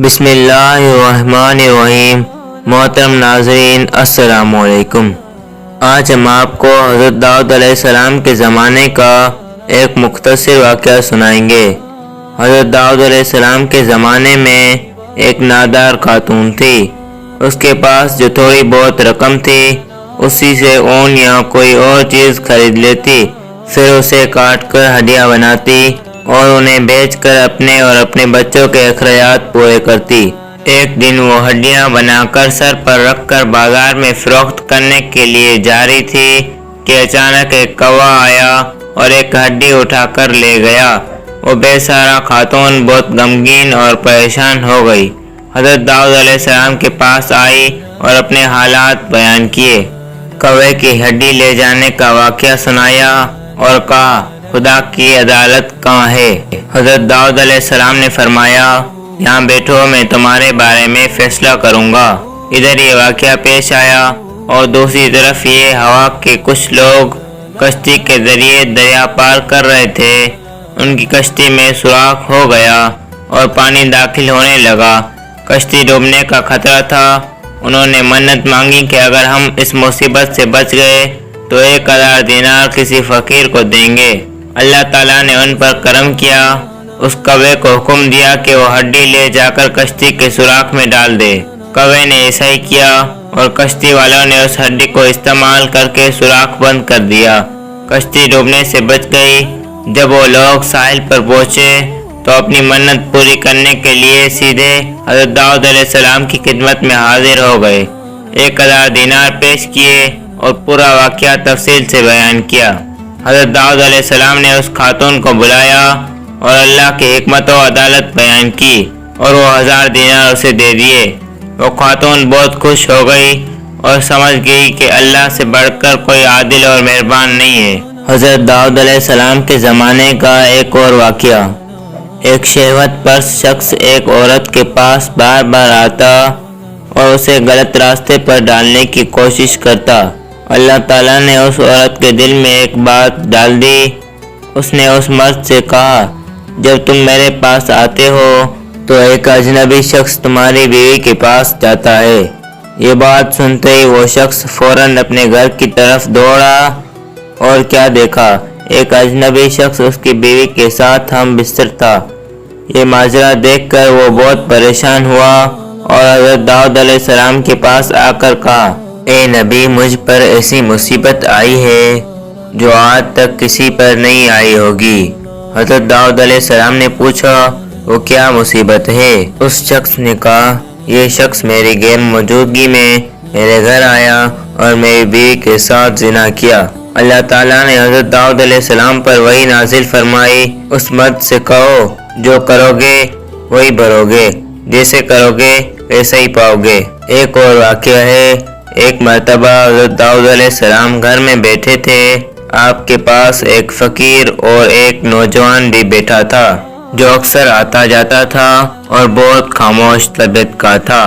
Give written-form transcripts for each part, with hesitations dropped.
بسم اللہ الرحمن الرحیم۔ محترم ناظرین السلام علیکم۔ آج ہم آپ کو حضرت داؤد علیہ السلام کے زمانے کا ایک مختصر واقعہ سنائیں گے۔ حضرت داؤد علیہ السلام کے زمانے میں ایک نادار خاتون تھی۔ اس کے پاس جو تھوڑی بہت رقم تھی اسی سے اون یا کوئی اور چیز خرید لیتی، پھر اسے کاٹ کر ہڈیاں بناتی اور انہیں بیچ کر اپنے اور اپنے بچوں کے اخراجات پورے کرتی۔ ایک دن وہ ہڈیاں بنا کر سر پر رکھ کر بازار میں فروخت کرنے کے لیے جا رہی تھی کہ اچانک ایک کوا آیا اور ایک ہڈی اٹھا کر لے گیا۔ وہ بے سہارا خاتون بہت غمگین اور پریشان ہو گئی۔ حضرت داؤد علیہ السلام کے پاس آئی اور اپنے حالات بیان کیے۔ کوے کی ہڈی لے جانے کا واقعہ سنایا اور کہا، خدا کی عدالت کہاں ہے؟ حضرت داؤد علیہ السلام نے فرمایا، یہاں بیٹھو، میں تمہارے بارے میں فیصلہ کروں گا۔ ادھر یہ واقعہ پیش آیا اور دوسری طرف یہ ہوا کے کچھ لوگ کشتی کے ذریعے دریا پار کر رہے تھے۔ ان کی کشتی میں سوراخ ہو گیا اور پانی داخل ہونے لگا۔ کشتی ڈوبنے کا خطرہ تھا۔ انہوں نے منت مانگی کہ اگر ہم اس مصیبت سے بچ گئے تو 1000 دینار کسی فقیر کو دیں گے۔ اللہ تعالیٰ نے ان پر کرم کیا۔ اس کوے کو حکم دیا کہ وہ ہڈی لے جا کر کشتی کے سوراخ میں ڈال دے۔ کوے نے ایسا ہی کیا اور کشتی والوں نے اس ہڈی کو استعمال کر کے سوراخ بند کر دیا۔ کشتی ڈوبنے سے بچ گئی۔ جب وہ لوگ ساحل پر پہنچے تو اپنی منت پوری کرنے کے لیے سیدھے حضرت داؤد علیہ السلام کی خدمت میں حاضر ہو گئے۔ 1000 دینار پیش کیے اور پورا واقعہ تفصیل سے بیان کیا۔ حضرت داؤد علیہ السلام نے اس خاتون کو بلایا اور اللہ کی حکمت و عدالت بیان کی اور وہ 1000 دینار اسے دے دیے۔ وہ خاتون بہت خوش ہو گئی اور سمجھ گئی کہ اللہ سے بڑھ کر کوئی عادل اور مہربان نہیں ہے۔ حضرت داؤد علیہ السلام کے زمانے کا ایک اور واقعہ۔ ایک شہوت پرست شخص ایک عورت کے پاس بار بار آتا اور اسے غلط راستے پر ڈالنے کی کوشش کرتا۔ اللہ تعالیٰ نے اس عورت کے دل میں ایک بات ڈال دی۔ اس نے اس مرد سے کہا، جب تم میرے پاس آتے ہو تو ایک اجنبی شخص تمہاری بیوی کے پاس جاتا ہے۔ یہ بات سنتے ہی وہ شخص فوراً اپنے گھر کی طرف دوڑا اور کیا دیکھا، ایک اجنبی شخص اس کی بیوی کے ساتھ ہم بستر تھا۔ یہ ماجرا دیکھ کر وہ بہت پریشان ہوا اور حضرت داؤد علیہ السلام کے پاس آ کر کہا، اے نبی، مجھ پر ایسی مصیبت آئی ہے جو آج تک کسی پر نہیں آئی ہوگی۔ حضرت داؤد علیہ السلام نے پوچھا، وہ کیا مصیبت ہے؟ اس شخص نے کہا، یہ شخص میری غیر موجودگی میں میرے گھر آیا اور میری بیوی کے ساتھ زنا کیا۔ اللہ تعالیٰ نے حضرت داؤد علیہ السلام پر وحی نازل فرمائی، اس مرد سے کہو، جو کرو گے وہی بھرو گے، جیسے کرو گے ویسا ہی پاؤ گے۔ ایک اور واقعہ ہے۔ ایک مرتبہ حضرت داؤد علیہ السلام گھر میں بیٹھے تھے۔ آپ کے پاس ایک فقیر اور ایک نوجوان بھی بیٹھا تھا جو اکثر آتا جاتا تھا اور بہت خاموش طبیعت کا تھا۔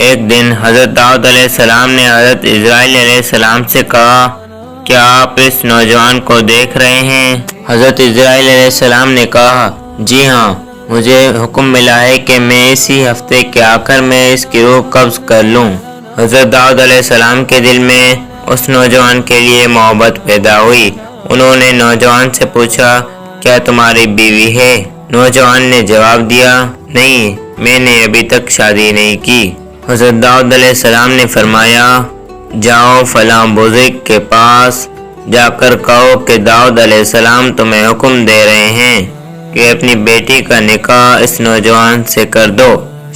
ایک دن حضرت داؤد علیہ السلام نے حضرت اسرائیل علیہ السلام سے کہا، کیا آپ اس نوجوان کو دیکھ رہے ہیں؟ حضرت اسرائیل علیہ السلام نے کہا، جی ہاں، مجھے حکم ملا ہے کہ میں اسی ہفتے کے آخر میں اس کی روح قبض کر لوں۔ حضرت داؤد علیہ السلام کے دل میں اس نوجوان کے لیے محبت پیدا ہوئی۔ انہوں نے نوجوان سے پوچھا، کیا تمہاری بیوی ہے؟ نوجوان نے جواب دیا، نہیں، میں نے ابھی تک شادی نہیں کی۔ حضرت داؤد علیہ السلام نے فرمایا، جاؤ فلاں بزرگ کے پاس جا کر کہو کہ داؤد علیہ السلام تمہیں حکم دے رہے ہیں کہ اپنی بیٹی کا نکاح اس نوجوان سے کر دو۔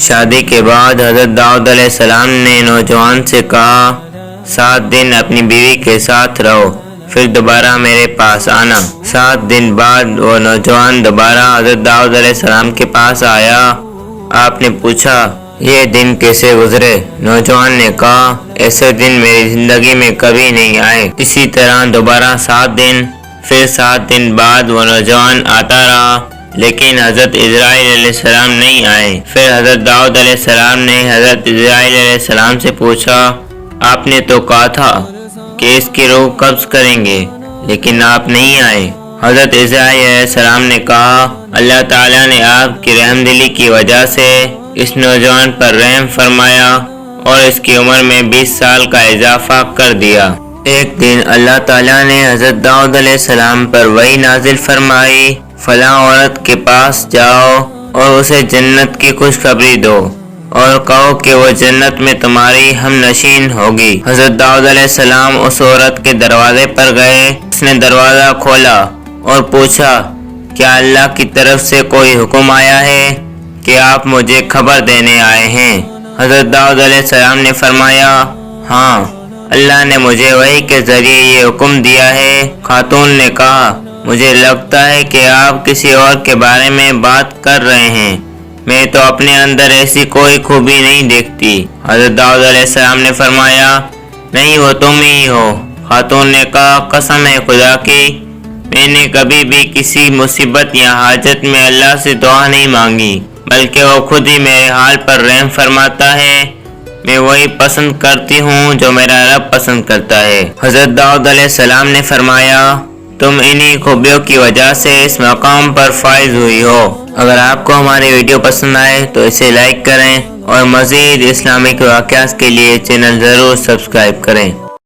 شادی کے بعد حضرت داؤد علیہ السلام نے نوجوان سے کہا، 7 دن اپنی بیوی کے ساتھ رہو، پھر دوبارہ میرے پاس آنا۔ 7 دن بعد وہ نوجوان دوبارہ حضرت داؤد علیہ السلام کے پاس آیا۔ آپ نے پوچھا، یہ دن کیسے گزرے؟ نوجوان نے کہا، ایسے دن میری زندگی میں کبھی نہیں آئے۔ اسی طرح دوبارہ 7 دن، پھر 7 دن بعد وہ نوجوان آتا رہا لیکن حضرت اسرائیل علیہ السلام نہیں آئے۔ پھر حضرت داؤد علیہ السلام نے حضرت اسرائیل علیہ السلام سے پوچھا، آپ نے تو کہا تھا کہ اس کی روح قبض کریں گے لیکن آپ نہیں آئے۔ حضرت اسرائیل علیہ السلام نے کہا، اللہ تعالیٰ نے آپ کی رحم دلی کی وجہ سے اس نوجوان پر رحم فرمایا اور اس کی عمر میں 20 سال کا اضافہ کر دیا۔ ایک دن اللہ تعالیٰ نے حضرت داؤد علیہ السلام پر وحی نازل فرمائی، فلاں عورت کے پاس جاؤ اور اسے جنت کی خوشخبری دو اور کہو کہ وہ جنت میں تمہاری ہم نشین ہوگی۔ حضرت داؤد علیہ السلام اس عورت کے دروازے پر گئے۔ اس نے دروازہ کھولا اور پوچھا، کیا اللہ کی طرف سے کوئی حکم آیا ہے کہ آپ مجھے خبر دینے آئے ہیں؟ حضرت داؤد علیہ السلام نے فرمایا، ہاں، اللہ نے مجھے وحی کے ذریعے یہ حکم دیا ہے۔ خاتون نے کہا، مجھے لگتا ہے کہ آپ کسی اور کے بارے میں بات کر رہے ہیں، میں تو اپنے اندر ایسی کوئی خوبی نہیں دیکھتی۔ حضرت داؤد علیہ السلام نے فرمایا، نہیں، وہ تم ہی ہو۔ خاتون نے کہا، قسم ہے خدا کی، میں نے کبھی بھی کسی مصیبت یا حاجت میں اللہ سے دعا نہیں مانگی، بلکہ وہ خود ہی میرے حال پر رحم فرماتا ہے۔ میں وہی پسند کرتی ہوں جو میرا رب پسند کرتا ہے۔ حضرت داؤد علیہ السلام نے فرمایا، تم انہی خوبیوں کی وجہ سے اس مقام پر فائز ہوئی ہو۔ اگر آپ کو ہماری ویڈیو پسند آئے تو اسے لائک کریں اور مزید اسلامک واقعات کے لیے چینل ضرور سبسکرائب کریں۔